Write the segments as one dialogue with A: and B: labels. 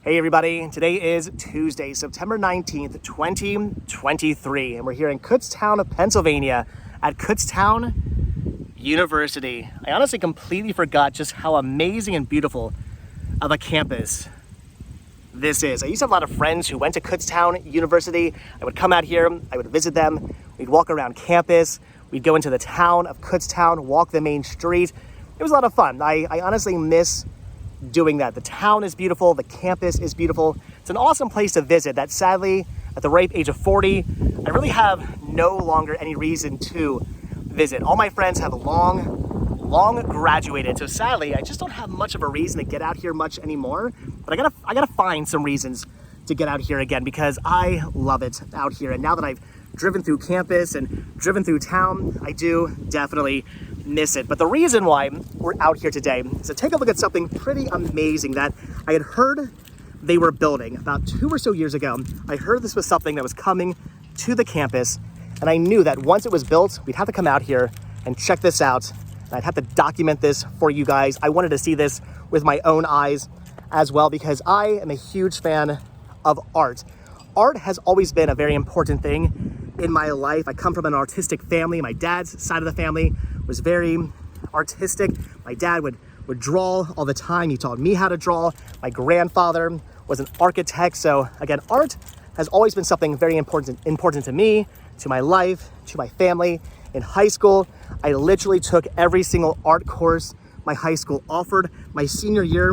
A: Hey everybody, today is Tuesday, September 19th, 2023, and we're here in Kutztown, Pennsylvania at Kutztown University. I honestly completely forgot just how amazing and beautiful of a campus this is. I used to have a lot of friends who went to Kutztown University. I would come out here, I would visit them, we'd walk around campus, we'd go into the town of Kutztown, walk the main street. It was a lot of fun. I honestly miss doing that. The town is beautiful, the campus is beautiful. It's an awesome place to visit that sadly, at the ripe age of 40, I really have no longer any reason to visit. All my friends have long graduated, so sadly, I just don't have much of a reason to get out here much anymore. But I gotta find some reasons to get out here again because I love it out here. And now that I've driven through campus and driven through town, I do definitely miss it. But the reason why we're out here today is to take a look at something pretty amazing that I had heard they were building about 2 or so years ago. I heard this was something that was coming to the campus, and I knew that once it was built, we'd have to come out here and check this out. I'd have to document this for you guys. I wanted to see this with my own eyes as well because I am a huge fan of art. Art has always been a very important thing in my life. I come from an artistic family. My dad's side of the family was very artistic. My dad would draw all the time. He taught me how to draw. My grandfather was an architect. So again, art has always been something very important to me, to my life, to my family. In high school, I literally took every single art course my high school offered. My senior year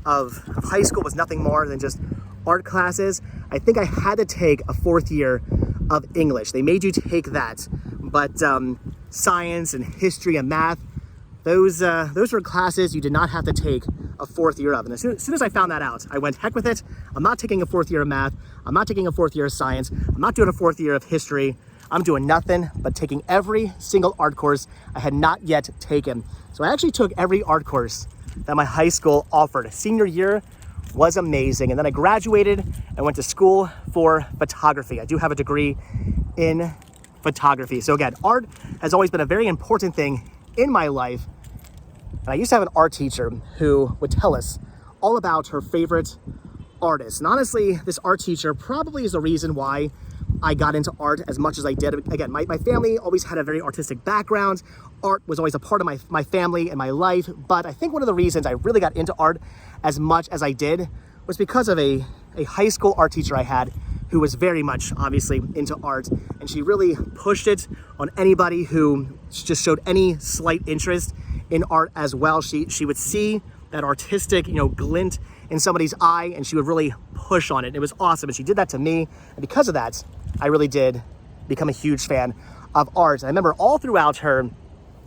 A: of high school was nothing more than just art classes. I think I had to take a 4th year of English. They made you take that, but science and history and math, those were classes you did not have to take a 4th year of. And as soon as I found that out, I went, heck with it. I'm not taking a 4th year of math. I'm not taking a 4th year of science. I'm not doing a 4th year of history. I'm doing nothing but taking every single art course I had not yet taken. So I actually took every art course that my high school offered. Senior year was amazing. And then I graduated and went to school for photography. I do have a degree in photography. So again, art has always been a very important thing in my life. And I used to have an art teacher who would tell us all about her favorite artists. And honestly, this art teacher probably is the reason why I got into art as much as I did. Again, my family always had a very artistic background. Art was always a part of my family and my life. But I think one of the reasons I really got into art as much as I did was because of a high school art teacher I had who was very much obviously into art. And she really pushed it on anybody who just showed any slight interest in art as well. She would see that artistic, glint in somebody's eye, and she would really push on it. It was awesome, and she did that to me. And because of that, I really did become a huge fan of art. And I remember all throughout her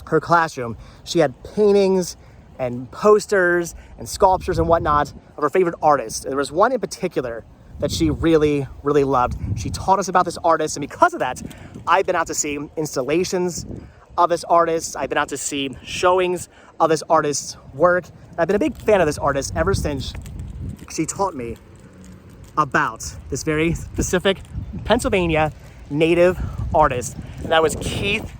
A: classroom, she had paintings and posters and sculptures and whatnot of her favorite artists. And there was one in particular that she really loved. She taught us about this artist, and because of that, I've been out to see installations of this artist. I've been out to see showings of this artist's work. I've been a big fan of this artist ever since she taught me about this very specific Pennsylvania native artist, and that was Keith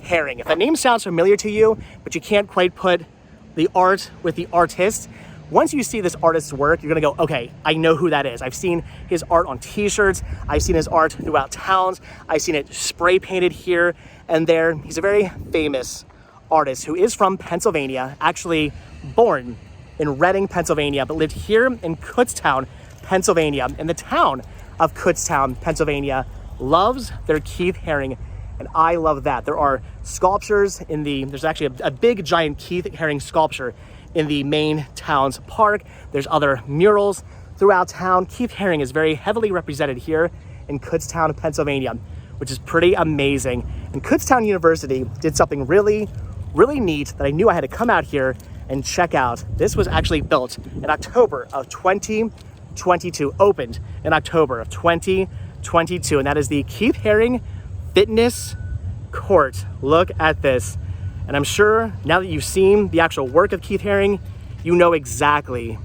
A: Haring. If that name sounds familiar to you, but you can't quite put the art with the artist, once you see this artist's work, you're gonna go, okay, I know who that is. I've seen his art on t-shirts. I've seen his art throughout towns. I've seen it spray painted here and there. He's a very famous artist who is from Pennsylvania, actually born in Reading, Pennsylvania, but lived here in Kutztown, Pennsylvania. And the town of Kutztown, Pennsylvania loves their Keith Haring, and I love that. There are sculptures there's actually a big giant Keith Haring sculpture in the main town's park. There's other murals throughout town. Keith Haring is very heavily represented here in Kutztown, Pennsylvania, which is pretty amazing. And Kutztown University did something really neat that I knew I had to come out here and check out. This was actually built in October of 2022, opened in October of 2022, and that is the Keith Haring Fitness Court. Look at this. And I'm sure now that you've seen the actual work of Keith Haring, you know exactly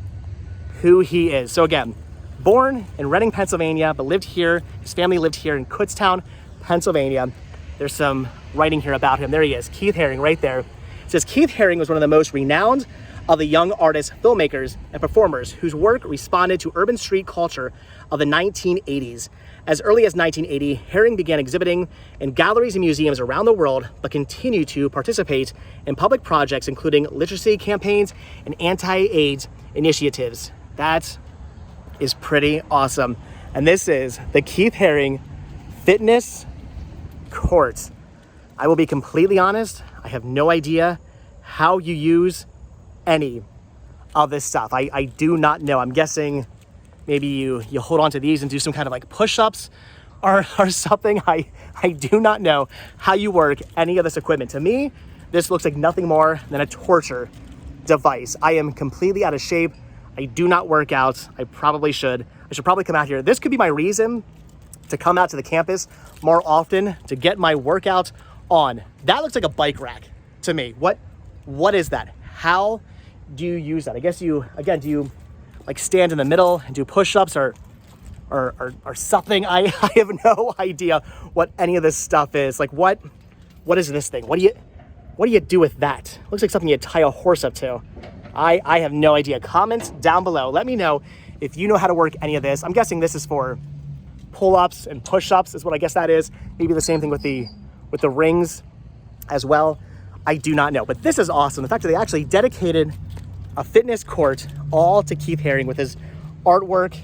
A: who he is. So again, born in Reading, Pennsylvania, but lived here. His family lived here in Kutztown, Pennsylvania. There's some writing here about him. There he is, Keith Haring right there. It says Keith Haring was one of the most renowned of the young artists, filmmakers, and performers whose work responded to urban street culture of the 1980s. As early as 1980, Haring began exhibiting in galleries and museums around the world, but continued to participate in public projects, including literacy campaigns and anti-AIDS initiatives. That is pretty awesome. And this is the Keith Haring Fitness Court. I will be completely honest, I have no idea how you use any of this stuff. I do not know. I'm guessing maybe you hold on to these and do some kind of like push-ups or something. I do not know how you work any of this equipment. To me, this looks like nothing more than a torture device. I am completely out of shape. I do not work out. I probably should. I should probably come out here. This could be my reason to come out to the campus more often, to get my workout on. That looks like a bike rack to me. What is that? How do you use that? I guess do you like stand in the middle and do push-ups or something? I have no idea what any of this stuff is. Like what is this thing? What do you do with that? Looks like something you tie a horse up to. I have no idea. Comments down below. Let me know if you know how to work any of this. I'm guessing this is for pull-ups and push-ups is what I guess that is. Maybe the same thing with the rings as well. I do not know, but this is awesome. The fact that they actually dedicated a fitness court all to Keith Haring with his artwork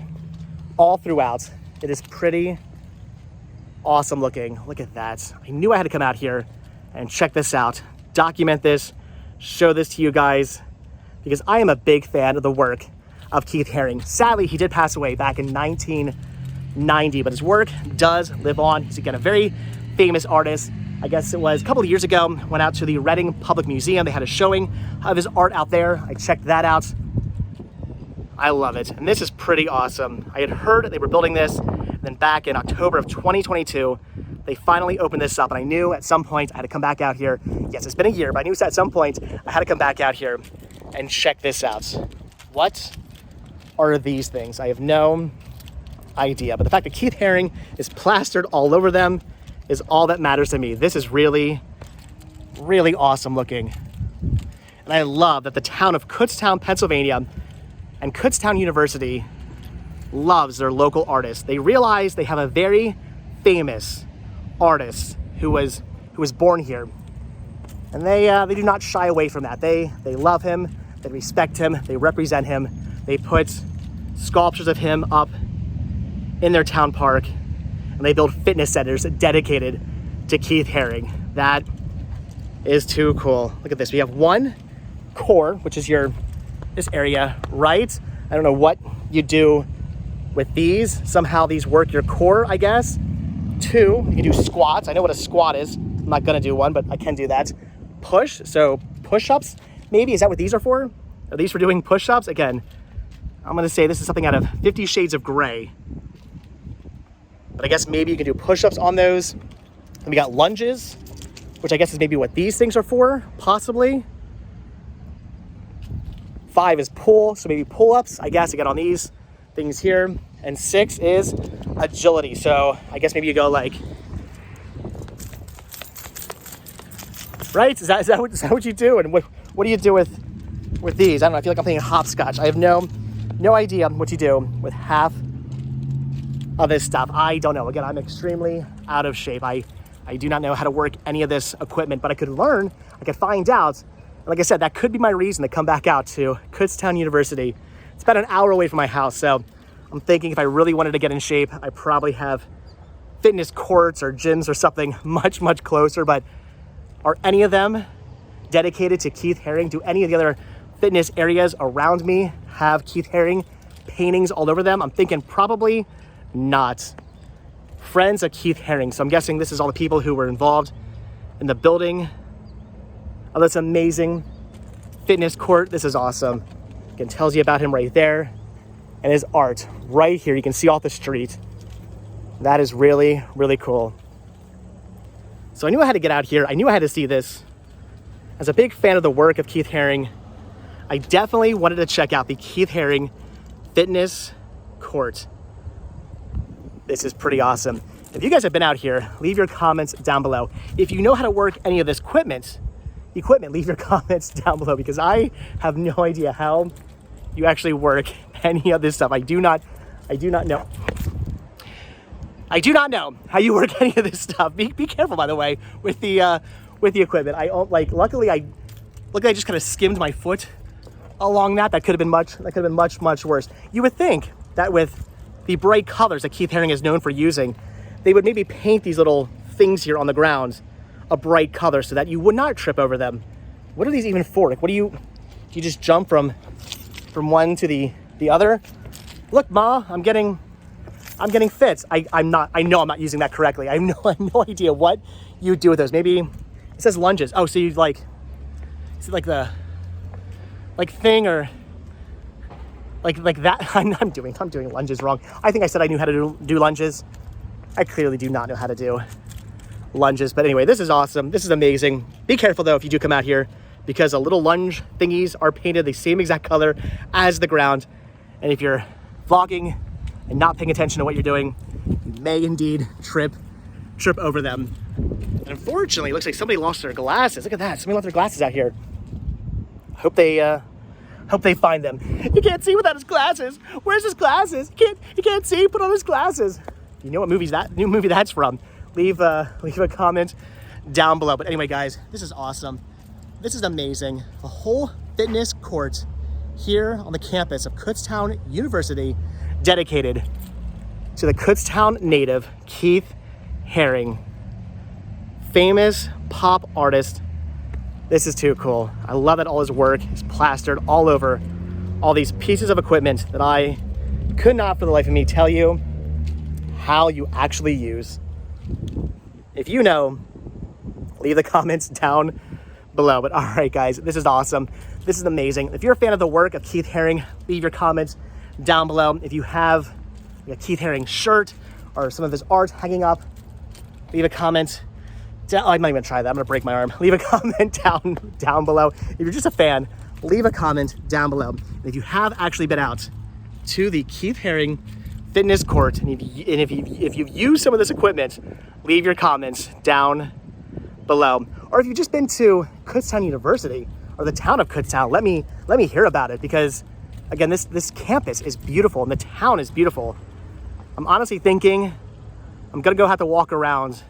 A: all throughout. It is pretty awesome looking. Look at that. I knew I had to come out here and check this out, document this, show this to you guys, because I am a big fan of the work of Keith Haring. Sadly, he did pass away back in 1990, but his work does live on. He's again a very famous artist. I guess it was a couple of years ago, went out to the Reading Public Museum. They had a showing of his art out there. I checked that out. I love it. And this is pretty awesome. I had heard they were building this, and then back in October of 2022, they finally opened this up. And I knew at some point I had to come back out here. Yes, it's been a year, but I knew at some point I had to come back out here and check this out. What are these things? I have no idea. But the fact that Keith Haring is plastered all over them is all that matters to me. This is really, really awesome looking. And I love that the town of Kutztown, Pennsylvania, and Kutztown University loves their local artists. They realize they have a very famous artist who was born here. And they do not shy away from that. They love him, they respect him, they represent him. They put sculptures of him up in their town park, and they build fitness centers dedicated to Keith Haring. That is too cool. Look at this. We have one core, which is this area, right? I don't know what you do with these. Somehow these work your core, I guess. Two, you can do squats. I know what a squat is. I'm not gonna do one, but I can do that. Push, so push-ups, maybe. Is that what these are for? Are these for doing push-ups? Again, I'm gonna say this is something out of 50 Shades of Grey. But I guess maybe you can do push-ups on those. And we got lunges, which I guess is maybe what these things are for, possibly. 5 is pull, so maybe pull-ups, I guess, you get on these things here. And 6 is agility. So I guess maybe you go like, right? Is that what you do? And what do you do with these? I don't know, I feel like I'm playing hopscotch. I have no idea what you do with half of this stuff. I don't know. Again, I'm extremely out of shape. I do not know how to work any of this equipment, but I could learn, I could find out. And like I said, that could be my reason to come back out to Kutztown University. It's about an hour away from my house, so I'm thinking if I really wanted to get in shape, I probably have fitness courts or gyms or something much, much closer. But are any of them dedicated to Keith Haring? Do any of the other fitness areas around me have Keith Haring paintings all over them? I'm thinking probably not. Friends of Keith Haring. So I'm guessing this is all the people who were involved in the building of this amazing fitness court. This is awesome. Again, tells you about him right there, and his art right here. You can see off the street. That is really, really cool. So I knew I had to get out here. I knew I had to see this. As a big fan of the work of Keith Haring, I definitely wanted to check out the Keith Haring Fitness Court. This is pretty awesome. If you guys have been out here, leave your comments down below. If you know how to work any of this equipment, equipment. Leave your comments down below because I have no idea how you actually work any of this stuff. I do not know. I do not know how you work any of this stuff. Be careful, by the way, with the equipment. Luckily I just kind of skimmed my foot along that. That could have been much worse. You would think that with the bright colors that Keith Haring is known for using, they would maybe paint these little things here on the ground a bright color so that you would not trip over them. What are these even for? Like, do you just jump from one to the other? Look, Ma, I'm getting fits. I know I'm not using that correctly. I have no idea what you do with those. Maybe it says lunges. Oh, so you is it like the thing or like that? I'm doing lunges wrong. I think I said I knew how to do lunges. I clearly do not know how to do lunges. But anyway, this is awesome. This is amazing. Be careful though if you do come out here, because the little lunge thingies are painted the same exact color as the ground. And if you're vlogging and not paying attention to what you're doing, you may indeed trip over them. And unfortunately, it looks like somebody lost their glasses. Look at that. Somebody left their glasses out here. Hope they find them. You can't see without his glasses. Where's his glasses? You can't see. Put on his glasses. You know what new movie that's from? Leave a comment down below. But anyway, guys, this is awesome. This is amazing. A whole fitness court here on the campus of Kutztown University, dedicated to the Kutztown native Keith Haring, famous pop artist. This is too cool. I love that all his work is plastered all over all these pieces of equipment that I could not for the life of me tell you how you actually use. If you know, leave the comments down below. But all right, guys, this is awesome. This is amazing. If you're a fan of the work of Keith Haring, leave your comments down below. If you have a Keith Haring shirt or some of his art hanging up, leave a comment. I'm not even gonna try that. I'm gonna break my arm. Leave a comment down below. If you're just a fan, leave a comment down below. And if you have actually been out to the Keith Haring fitness court, and if you've used some of this equipment, leave your comments down below. Or if you've just been to Kutztown University or the town of Kutztown, let me hear about it, because again, this campus is beautiful and the town is beautiful. I'm honestly thinking I'm gonna have to walk around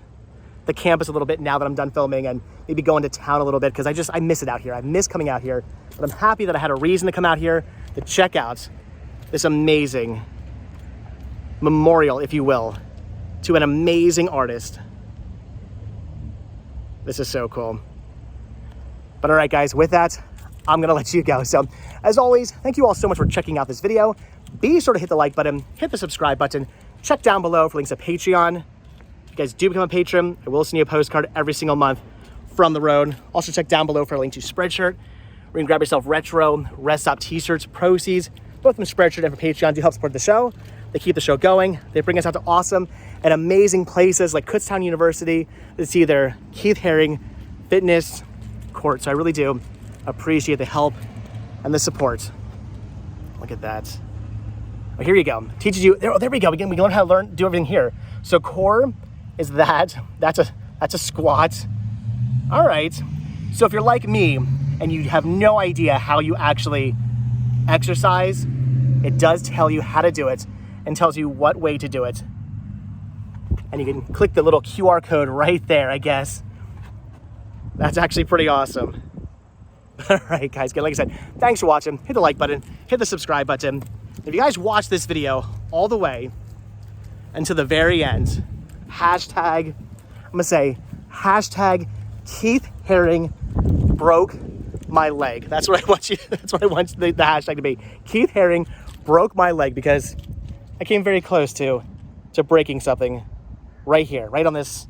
A: the campus a little bit now that I'm done filming, and maybe go into town a little bit, because I miss it out here. I miss coming out here, but I'm happy that I had a reason to come out here to check out this amazing memorial, if you will, to an amazing artist. This is so cool. But all right, guys, with that, I'm gonna let you go. So as always, thank you all so much for checking out this video. Be sure to hit the like button, hit the subscribe button, check down below for links to Patreon. If you guys do become a patron, I will send you a postcard every single month from the road. Also check down below for a link to Spreadshirt, where you can grab yourself retro Rest Stop t-shirts. Proceeds, both from Spreadshirt and from Patreon, do help support the show. They keep the show going. They bring us out to awesome and amazing places like Kutztown University to see their Keith Haring fitness court. So I really do appreciate the help and the support. Look at that. Oh, here you go. Teaches you, there we go. We can learn how to do everything here. So core is that's a squat. All right. So if you're like me and you have no idea how you actually exercise, it does tell you how to do it and tells you what way to do it. And you can click the little QR code right there, I guess. That's actually pretty awesome. All right, guys, like I said, thanks for watching. Hit the like button, hit the subscribe button. If you guys watch this video all the way and to the very end, hashtag Keith Haring broke my leg. That's what I want the hashtag to be. Keith Haring broke my leg, because I came very close to breaking something right here, right on this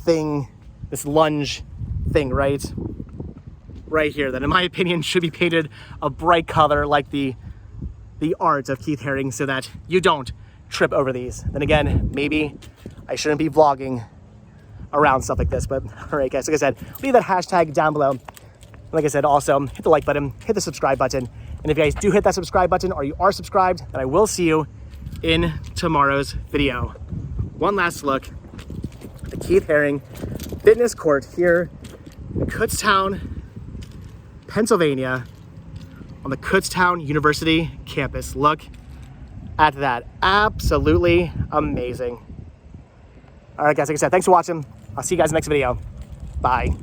A: thing, this lunge thing, right here, that in my opinion should be painted a bright color like the art of Keith Haring, so that you don't trip over these. Then again, maybe I shouldn't be vlogging around stuff like this, but all right, guys, like I said, leave that hashtag down below. Like I said, also hit the like button, hit the subscribe button. And if you guys do hit that subscribe button, or you are subscribed, then I will see you in tomorrow's video. One last look at the Keith Haring fitness court here in Kutztown Pennsylvania, on the Kutztown University campus. Look at that. Absolutely amazing. All right, guys, like I said, thanks for watching. I'll see you guys in the next video. Bye.